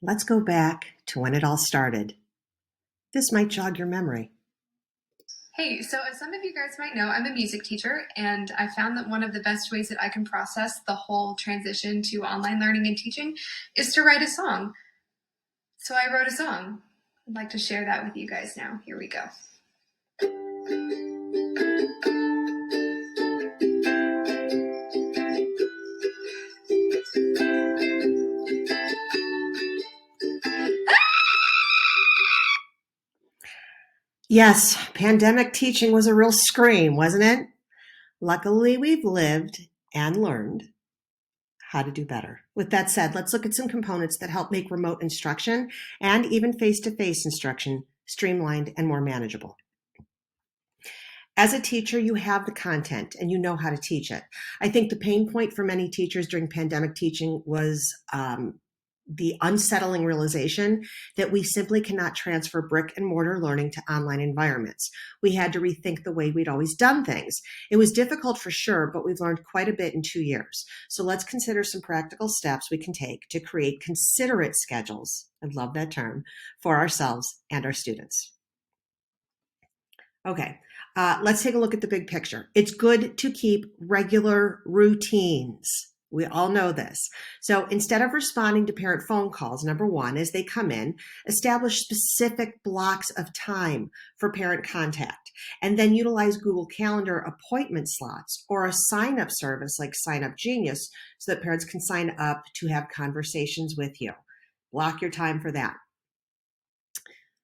Let's go back to when it all started. This might jog your memory. Hey, so as some of you guys might know, I'm a music teacher, and I found that one of the best ways that I can process the whole transition to online learning and teaching is to write a song. So I wrote a song. I'd like to share that with you guys now. Here we go. Yes, pandemic teaching was a real scream, wasn't it? Luckily, we've lived and learned how to do better. With that said, let's look at some components that help make remote instruction and even face-to-face instruction streamlined and more manageable. As a teacher, you have the content and you know how to teach it. I think the pain point for many teachers during pandemic teaching was the unsettling realization that we simply cannot transfer brick and mortar learning to online environments. We had to rethink the way we'd always done things. It was difficult for sure, but we've learned quite a bit in 2 years. So let's consider some practical steps we can take to create considerate schedules, I love that term, for ourselves and our students. Okay, let's take a look at the big picture. It's good to keep regular routines. We all know this. So instead of responding to parent phone calls, number one, as they come in, establish specific blocks of time for parent contact, and then utilize Google Calendar appointment slots or a sign-up service like Sign Up Genius so that parents can sign up to have conversations with you. Block your time for that.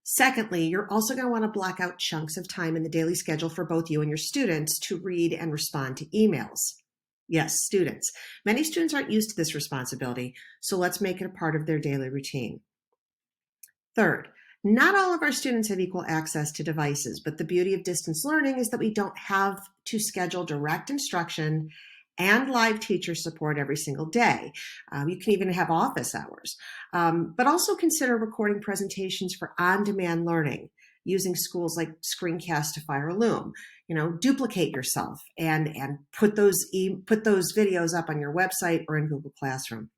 Secondly, you're also going to want to block out chunks of time in the daily schedule for both you and your students to read and respond to emails. Yes, students. Many students aren't used to this responsibility, so let's make it a part of their daily routine. Third, not all of our students have equal access to devices, but the beauty of distance learning is that we don't have to schedule direct instruction and live teacher support every single day. You can even have office hours, but also consider recording presentations for on-demand learning using schools like Screencast-ify or Loom. Duplicate yourself and put those videos up on your website or in Google Classroom.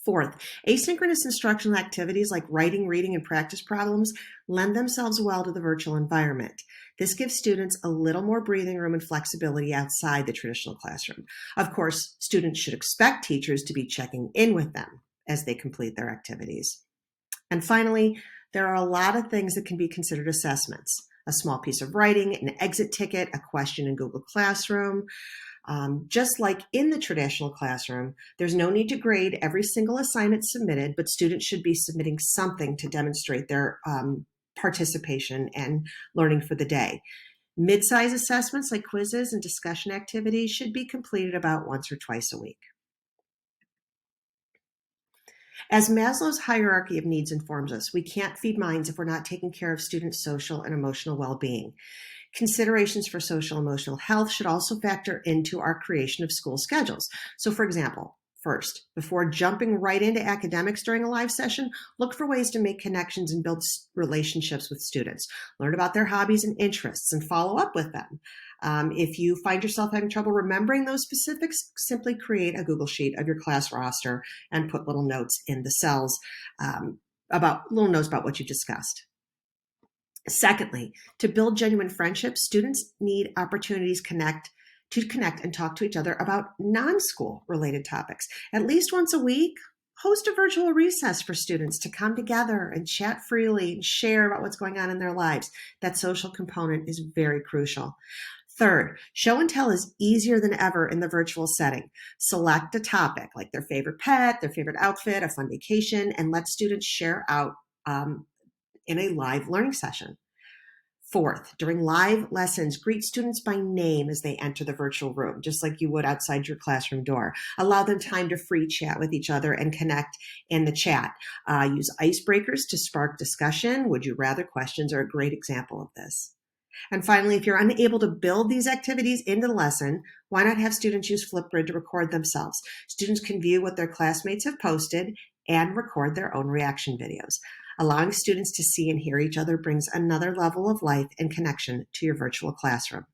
Fourth, asynchronous instructional activities like writing, reading, and practice problems lend themselves well to the virtual environment. This gives students a little more breathing room and flexibility outside the traditional classroom. Of course, students should expect teachers to be checking in with them as they complete their activities. And finally, there are a lot of things that can be considered assessments. A small piece of writing, an exit ticket, a question in Google Classroom. Just like in the traditional classroom, there's no need to grade every single assignment submitted, but students should be submitting something to demonstrate their participation and learning for the day. Mid-size assessments like quizzes and discussion activities should be completed about once or twice a week. As Maslow's hierarchy of needs informs us, we can't feed minds if we're not taking care of students' social and emotional well-being. Considerations for social and emotional health should also factor into our creation of school schedules. So, for example, first, before jumping right into academics during a live session, look for ways to make connections and build relationships with students. Learn about their hobbies and interests and follow up with them. If you find yourself having trouble remembering those specifics, simply create a Google Sheet of your class roster and put little notes in the cells about what you discussed. Secondly, to build genuine friendships, students need opportunities to connect and talk to each other about non-school related topics. At least once a week, host a virtual recess for students to come together and chat freely and share about what's going on in their lives. That social component is very crucial. Third, show and tell is easier than ever in the virtual setting. Select a topic like their favorite pet, their favorite outfit, a fun vacation, and let students share out in a live learning session. Fourth, during live lessons, greet students by name as they enter the virtual room, just like you would outside your classroom door. Allow them time to free chat with each other and connect in the chat. Use icebreakers to spark discussion. Would you rather questions are a great example of this. And finally, if you're unable to build these activities into the lesson, why not have students use Flipgrid to record themselves? Students can view what their classmates have posted and record their own reaction videos. Allowing students to see and hear each other brings another level of life and connection to your virtual classroom.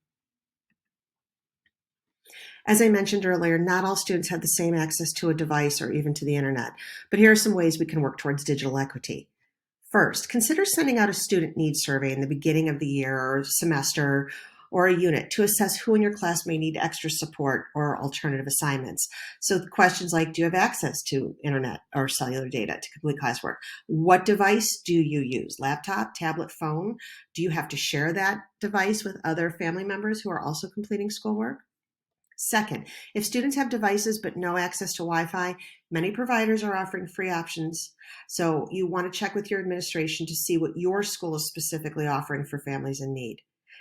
As I mentioned earlier, not all students have the same access to a device or even to the internet, but here are some ways we can work towards digital equity. First, consider sending out a student needs survey in the beginning of the year or semester or a unit to assess who in your class may need extra support or alternative assignments. So questions like, do you have access to internet or cellular data to complete classwork? What device do you use? Laptop, tablet, phone? Do you have to share that device with other family members who are also completing schoolwork? Second, if students have devices but no access to Wi-Fi, many providers are offering free options. So you want to check with your administration to see what your school is specifically offering for families in need.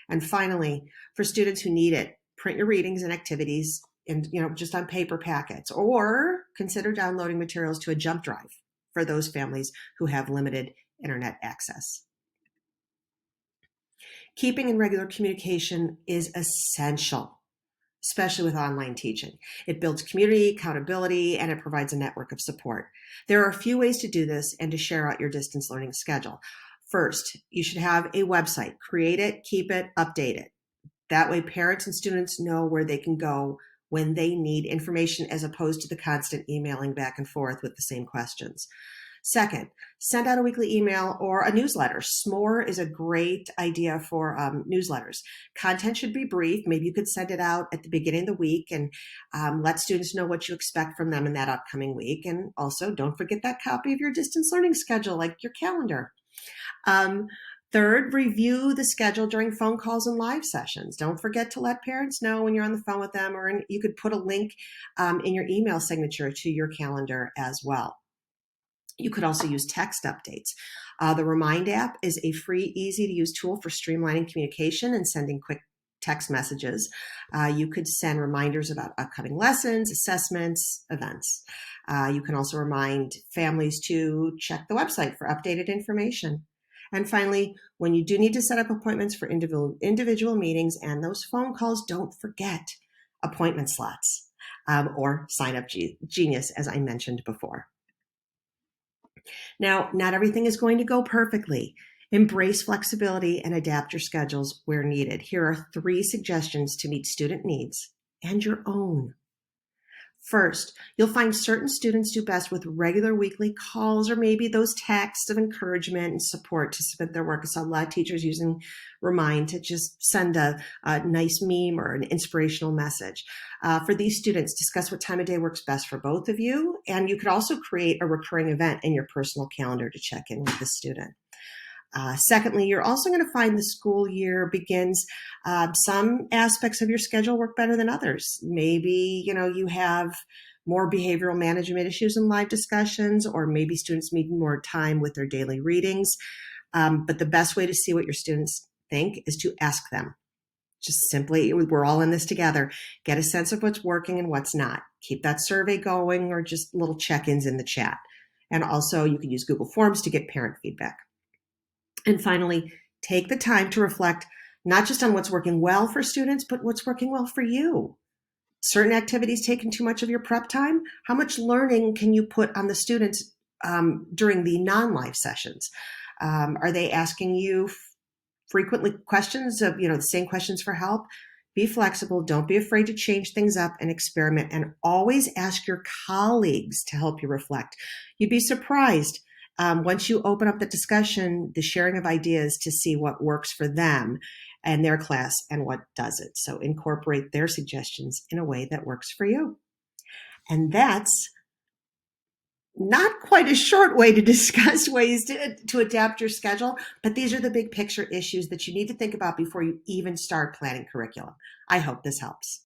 And finally, for students who need it, print your readings and activities and just on paper packets, or consider downloading materials to a jump drive for those families who have limited internet access. Keeping in regular communication is essential, especially with online teaching. It builds community, accountability, and it provides a network of support. There are a few ways to do this and to share out your distance learning schedule. First, you should have a website. Create it, keep it, update it. That way parents and students know where they can go when they need information as opposed to the constant emailing back and forth with the same questions. Second, send out a weekly email or a newsletter. SMORE is a great idea for newsletters. Content should be brief. Maybe you could send it out at the beginning of the week and let students know what you expect from them in that upcoming week. And also, don't forget that copy of your distance learning schedule, like your calendar. Third, review the schedule during phone calls and live sessions. Don't forget to let parents know when you're on the phone with them, or you could put a link in your email signature to your calendar as well. You could also use text updates. The Remind app is a free, easy-to-use tool for streamlining communication and sending quick text messages. You could send reminders about upcoming lessons, assessments, events. You can also remind families to check the website for updated information. And finally, when you do need to set up appointments for individual meetings and those phone calls, don't forget appointment slots or Sign Up Genius, as I mentioned before. Now, not everything is going to go perfectly. Embrace flexibility and adapt your schedules where needed. Here are 3 suggestions to meet student needs and your own. First, you'll find certain students do best with regular weekly calls or maybe those texts of encouragement and support to submit their work. I saw a lot of teachers using Remind to just send a nice meme or an inspirational message. For these students, discuss what time of day works best for both of you. And you could also create a recurring event in your personal calendar to check in with the student. Secondly, you're also going to find the school year begins. Some aspects of your schedule work better than others. Maybe, you have more behavioral management issues in live discussions, or maybe students need more time with their daily readings. But the best way to see what your students think is to ask them. Just simply, we're all in this together. Get a sense of what's working and what's not. Keep that survey going or just little check-ins in the chat. And also, you can use Google Forms to get parent feedback. And finally, take the time to reflect not just on what's working well for students, but what's working well for you. Certain activities taking too much of your prep time. How much learning can you put on the students during the non-live sessions? Are they asking you frequently questions of, the same questions for help? Be flexible. Don't be afraid to change things up and experiment. And always ask your colleagues to help you reflect. You'd be surprised. Once you open up the discussion, the sharing of ideas to see what works for them and their class and what doesn't. So incorporate their suggestions in a way that works for you. And that's not quite a short way to discuss ways to adapt your schedule, but these are the big picture issues that you need to think about before you even start planning curriculum. I hope this helps.